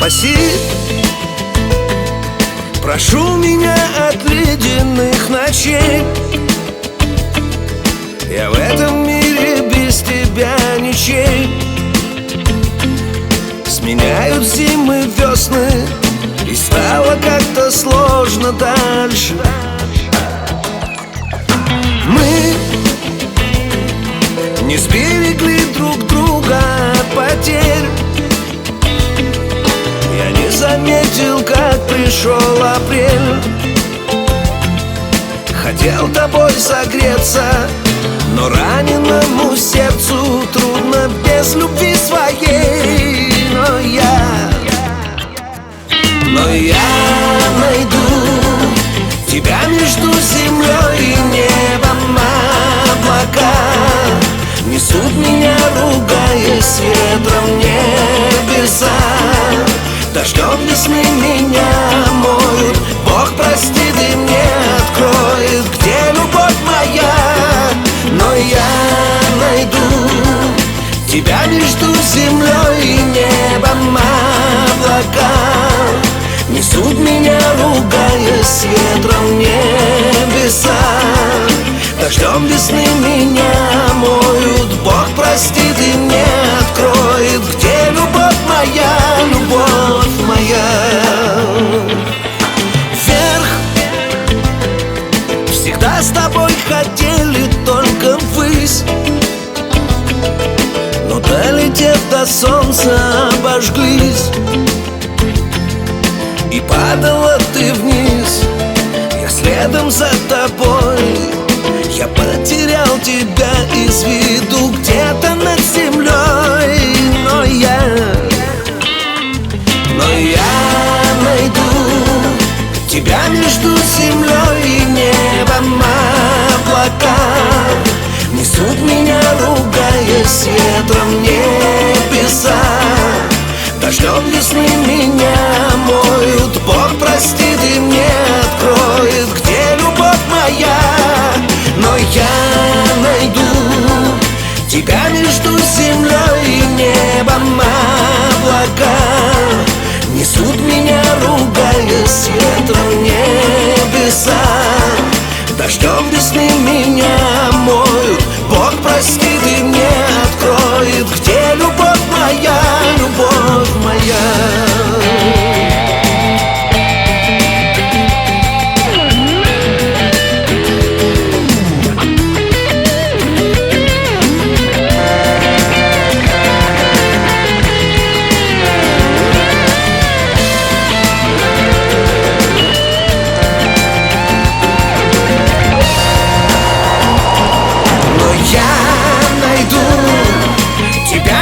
спаси. Прошу меня от ледяных ночей. Я в этом мире без тебя ничей. Сменяют зимы весны, и стало как-то сложно дальше. Мы не сберегли друг друга от потерь. Я не заметил, как пришел апрель. Хотел тобой согреться, но раненому сердцу трудно без любви своей. Но я найду тебя между землей и небом. Облака несут меня, ругаясь ветром, небеса. Дождем весны меня моют. Бог простит и мне откроет, где любовь моя. Но я найду тебя между землей и небом. Облака несут меня, ругаясь ветром, небеса. Дождем весны меня моют. Бог простит и мне откроет, где любовь моя, любовь моя. Вверх всегда с тобой хотели только ввысь, но долетев до солнца обожглись. И падала ты вниз, я следом за тобой. Я потерял тебя из виду где-то над землей. Но я найду тебя между землей и небом. Облака несут меня, ругаясь ветром, небеса. Дождем весны меня моют. Бог простит и мне откроет, где любовь моя. Но я найду тебя между землей и небом. Облака несут меня, ругаясь ветром, небеса. Дождем весны меня моют. Бог простит и мне откроет, где любовь моя, любовь моя.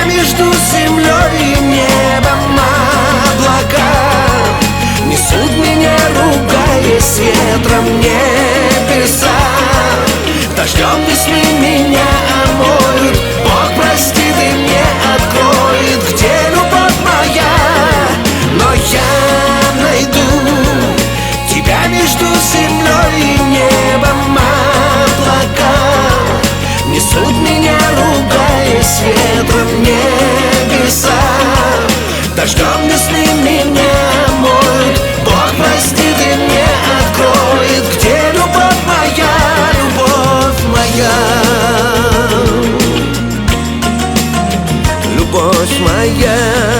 Между землей и небом. Облака несут меня, ругаясь ветром, небеса. Дождем весны меня омоют. Бог простит и мне откроет, где любовь моя. Но я найду тебя между землей и небом. Облака несут меня, ругаясь ветром, небеса. Дождем весны меня моют. Бог простит и мне откроет, где любовь моя, любовь моя. Любовь моя.